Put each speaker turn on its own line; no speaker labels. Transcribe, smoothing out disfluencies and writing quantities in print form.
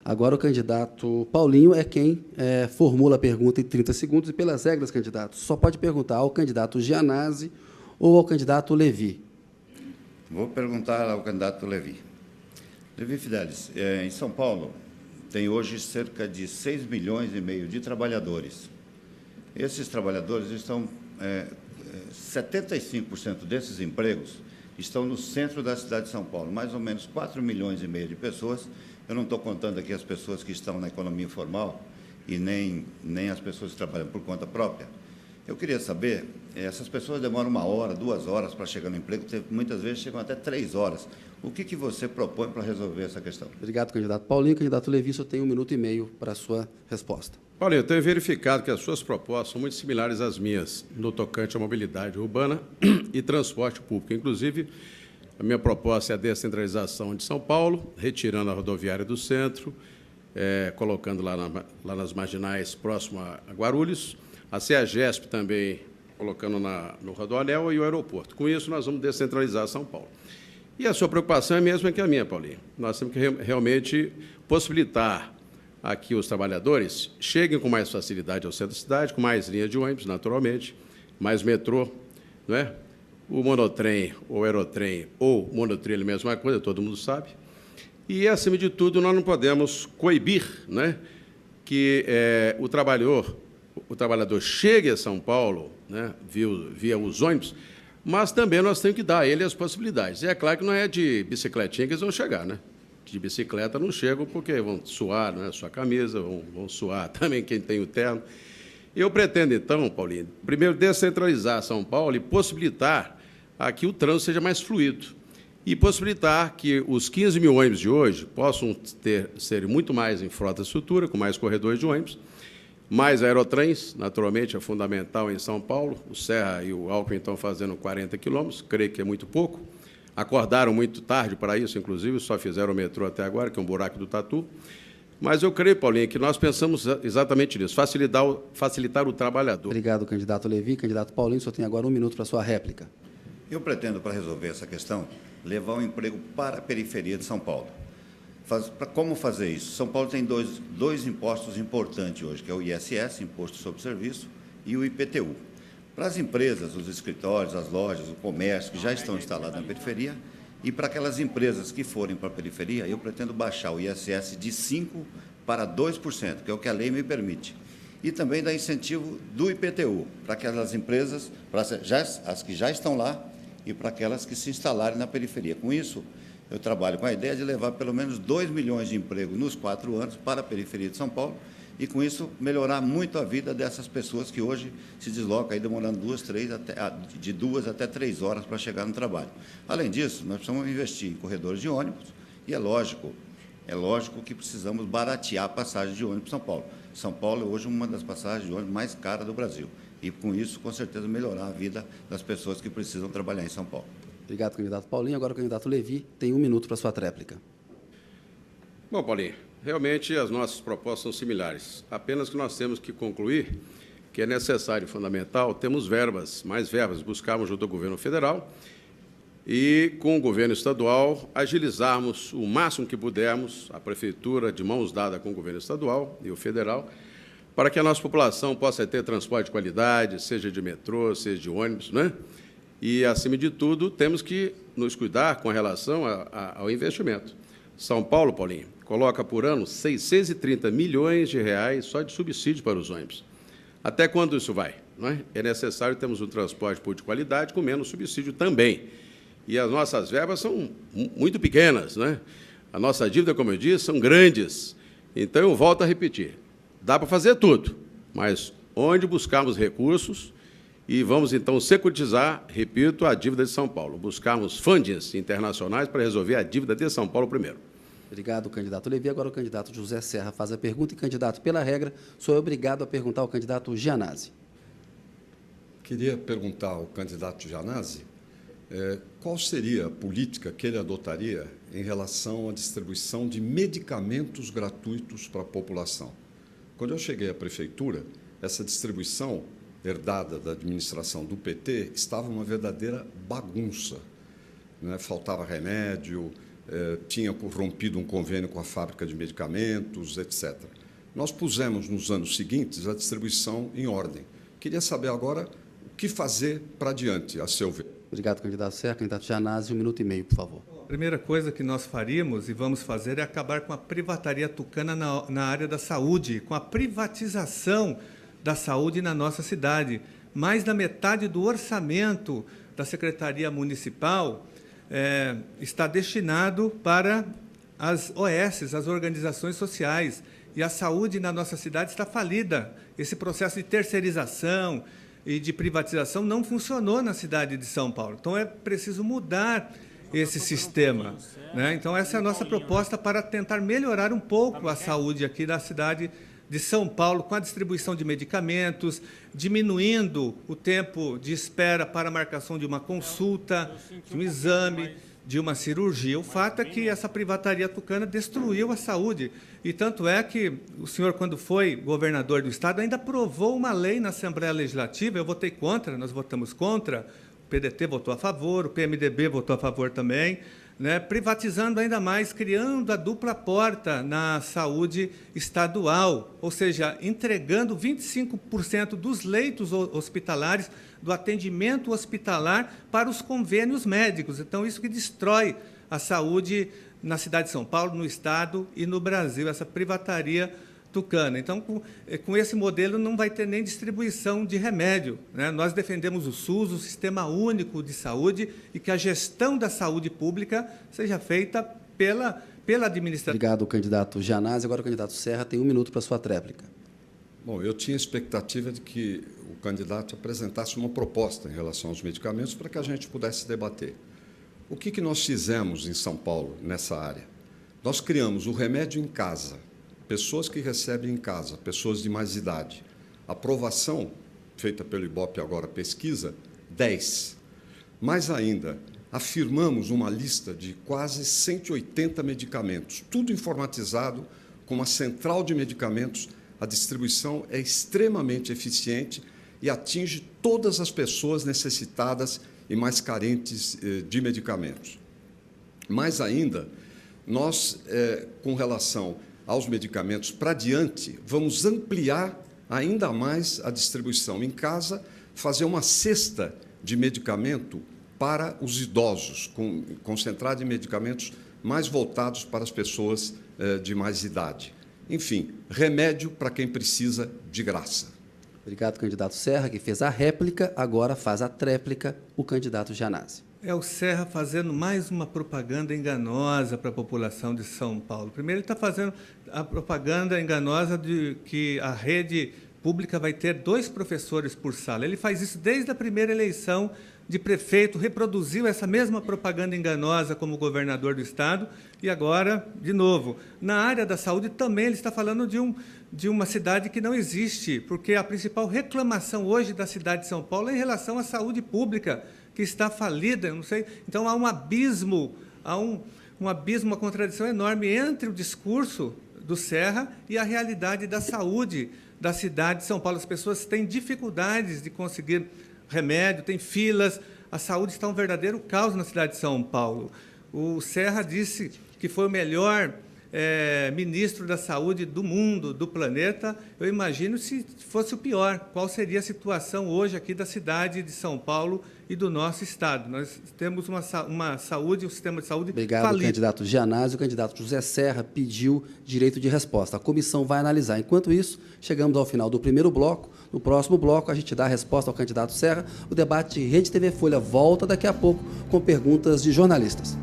Agora o candidato Paulinho é quem formula a pergunta em 30 segundos, e pelas regras, candidato, só pode perguntar ao candidato Gianazzi ou ao candidato Levi.
Vou perguntar ao candidato Levi. Levi Fidelis, em São Paulo, tem hoje cerca de 6,5 milhões de trabalhadores. Esses trabalhadores estão... 75% desses empregos estão no centro da cidade de São Paulo, mais ou menos 4,5 milhões de pessoas. Eu não estou contando aqui as pessoas que estão na economia informal e nem as pessoas que trabalham por conta própria. Eu queria saber, essas pessoas demoram 1 hora, 2 horas para chegar no emprego, muitas vezes chegam até 3 horas. O que você propõe para resolver essa questão?
Obrigado, candidato Paulinho. Candidato Levi, só tem 1 minuto e meio para a sua resposta.
Paulinho, eu tenho verificado que as suas propostas são muito similares às minhas, no tocante à mobilidade urbana e transporte público. Inclusive, a minha proposta é a descentralização de São Paulo, retirando a rodoviária do centro, colocando lá nas marginais, próximo a Guarulhos, a CEAGESP também colocando no Rodoanel e o aeroporto. Com isso, nós vamos descentralizar São Paulo. E a sua preocupação é a mesma que a minha, Paulinho. Nós temos que realmente possibilitar a que os trabalhadores cheguem com mais facilidade ao centro da cidade, com mais linhas de ônibus, naturalmente, mais metrô, não é? O monotrem, ou aerotrem, ou monotrilho, a mesma coisa, todo mundo sabe. E, acima de tudo, nós não podemos coibir, né, que o trabalhador chegue a São Paulo, né, via os ônibus, mas também nós temos que dar a ele as possibilidades. E é claro que não é de bicicletinha que eles vão chegar, né? De bicicleta não chegam porque vão suar, né, a sua camisa, vão suar também quem tem o terno. Eu pretendo, então, Paulinho, primeiro descentralizar São Paulo e possibilitar que o trânsito seja mais fluido e possibilitar que os 15 mil ônibus de hoje possam ser muito mais em frota de estrutura, com mais corredores de ônibus, mais aerotrens, naturalmente, é fundamental em São Paulo. O Serra e o Alckmin estão fazendo 40 quilômetros, creio que é muito pouco. Acordaram muito tarde para isso, inclusive, só fizeram o metrô até agora, que é um buraco do tatu. Mas eu creio, Paulinho, que nós pensamos exatamente nisso, facilitar o trabalhador.
Obrigado, candidato Levi. Candidato Paulinho, só tem agora 1 minuto para a sua réplica.
Eu pretendo, para resolver essa questão, levar o emprego para a periferia de São Paulo. Como fazer isso? São Paulo tem dois impostos importantes hoje, que é o ISS, Imposto sobre Serviço, e o IPTU. Para as empresas, os escritórios, as lojas, o comércio, que já estão instalados na periferia, e para aquelas empresas que forem para a periferia, eu pretendo baixar o ISS de 5% para 2%, que é o que a lei me permite. E também dar incentivo do IPTU, para aquelas empresas, para as que já estão lá e para aquelas que se instalarem na periferia. Com isso, eu trabalho com a ideia de levar pelo menos 2 milhões de empregos nos 4 anos para a periferia de São Paulo e, com isso, melhorar muito a vida dessas pessoas que hoje se deslocam, aí demorando de 2 até 3 horas para chegar no trabalho. Além disso, nós precisamos investir em corredores de ônibus e é lógico que precisamos baratear a passagem de ônibus em São Paulo. São Paulo é hoje uma das passagens de ônibus mais caras do Brasil e, com isso, com certeza, melhorar a vida das pessoas que precisam trabalhar em São Paulo.
Obrigado, candidato Paulinho. Agora o candidato Levi tem 1 minuto para a sua tréplica.
Bom, Paulinho, realmente as nossas propostas são similares. Apenas que nós temos que concluir que é necessário e fundamental termos mais verbas, buscarmos junto ao governo federal e, com o governo estadual, agilizarmos o máximo que pudermos, a prefeitura de mãos dadas com o governo estadual e o federal, para que a nossa população possa ter transporte de qualidade, seja de metrô, seja de ônibus, né? E, acima de tudo, temos que nos cuidar com relação ao investimento. São Paulo, Paulinho, coloca por ano 630 milhões de reais só de subsídio para os ônibus. Até quando isso vai? Não é? É necessário termos um transporte público de qualidade com menos subsídio também. E as nossas verbas são muito pequenas, né? A nossa dívida, como eu disse, são grandes. Então, eu volto a repetir, dá para fazer tudo, mas onde buscarmos recursos e vamos, então, securitizar, repito, a dívida de São Paulo. Buscarmos fundings internacionais para resolver a dívida de São Paulo primeiro.
Obrigado, candidato Levi. Agora o candidato José Serra faz a pergunta e, candidato, pela regra, sou obrigado a perguntar ao candidato Gianazzi.
Queria perguntar ao candidato Gianazzi qual seria a política que ele adotaria em relação à distribuição de medicamentos gratuitos para a população. Quando eu cheguei à prefeitura, essa distribuição herdada da administração do PT estava uma verdadeira bagunça, né? Faltava remédio, tinha rompido um convênio com a fábrica de medicamentos, etc. Nós pusemos, nos anos seguintes, a distribuição em ordem. Queria saber agora o que fazer para adiante, a seu ver.
Obrigado, candidato Serra. Candidato Gianazzi, 1 minuto e meio, por favor.
A primeira coisa que nós faríamos e vamos fazer é acabar com a privataria tucana na área da saúde, com a privatização da saúde na nossa cidade. Mais da metade do orçamento da Secretaria Municipal está destinado para as OS, as organizações sociais, e a saúde na nossa cidade está falida. Esse processo de terceirização e de privatização não funcionou na cidade de São Paulo. Então, é preciso mudar esse sistema, né? Então, essa é a nossa proposta para tentar melhorar um pouco a saúde aqui da cidade de São Paulo, com a distribuição de medicamentos, diminuindo o tempo de espera para a marcação de uma consulta, de um exame, de uma cirurgia. O fato é que essa privataria tucana destruiu a saúde. E tanto é que o senhor, quando foi governador do Estado, ainda aprovou uma lei na Assembleia Legislativa. Eu votei contra, nós votamos contra, o PDT votou a favor, o PMDB votou a favor também, né, privatizando ainda mais, criando a dupla porta na saúde estadual, ou seja, entregando 25% dos leitos hospitalares, do atendimento hospitalar para os convênios médicos. Então, isso que destrói a saúde na cidade de São Paulo, no Estado e no Brasil, essa privataria tucana. Então, com esse modelo, não vai ter nem distribuição de remédio, né? Nós defendemos o SUS, o Sistema Único de Saúde, e que a gestão da saúde pública seja feita pela administração.
Obrigado, candidato Gianazzi. Agora o candidato Serra tem 1 minuto para a sua tréplica.
Bom, eu tinha expectativa de que o candidato apresentasse uma proposta em relação aos medicamentos para que a gente pudesse debater. O que nós fizemos em São Paulo nessa área? Nós criamos o remédio em casa, pessoas que recebem em casa, pessoas de mais idade. Aprovação, feita pelo IBOP agora, pesquisa, 10. Mais ainda, afirmamos uma lista de quase 180 medicamentos, tudo informatizado, com uma central de medicamentos. A distribuição é extremamente eficiente e atinge todas as pessoas necessitadas e mais carentes de medicamentos. Mais ainda, nós, com relação aos medicamentos para diante, vamos ampliar ainda mais a distribuição em casa, fazer uma cesta de medicamento para os idosos, concentrada em medicamentos mais voltados para as pessoas de mais idade. Enfim, remédio para quem precisa de graça.
Obrigado, candidato Serra, que fez a réplica, agora faz a tréplica o candidato Gianazzi.
É o Serra fazendo mais uma propaganda enganosa para a população de São Paulo. Primeiro, ele está fazendo a propaganda enganosa de que a rede pública vai ter 2 professores por sala. Ele faz isso desde a primeira eleição de prefeito, reproduziu essa mesma propaganda enganosa como governador do Estado e agora, de novo, na área da saúde também ele está falando de uma cidade que não existe, porque a principal reclamação hoje da cidade de São Paulo é em relação à saúde pública, que está falida, eu não sei. Então, há um abismo, uma contradição enorme entre o discurso do Serra e a realidade da saúde da cidade de São Paulo. As pessoas têm dificuldades de conseguir remédio, tem filas, a saúde está um verdadeiro caos na cidade de São Paulo. O Serra disse que foi o melhor ministro da saúde do mundo, do planeta. Eu imagino se fosse o pior. Qual seria a situação hoje aqui da cidade de São Paulo e do nosso Estado? Nós temos uma saúde, um sistema de saúde
Obrigado,
falido.
candidato Gianazzi. O candidato José Serra pediu direito de resposta. A comissão vai analisar. Enquanto isso, chegamos ao final do primeiro bloco. No próximo bloco, a gente dá a resposta ao candidato Serra. O debate Rede TV Folha volta daqui a pouco com perguntas de jornalistas.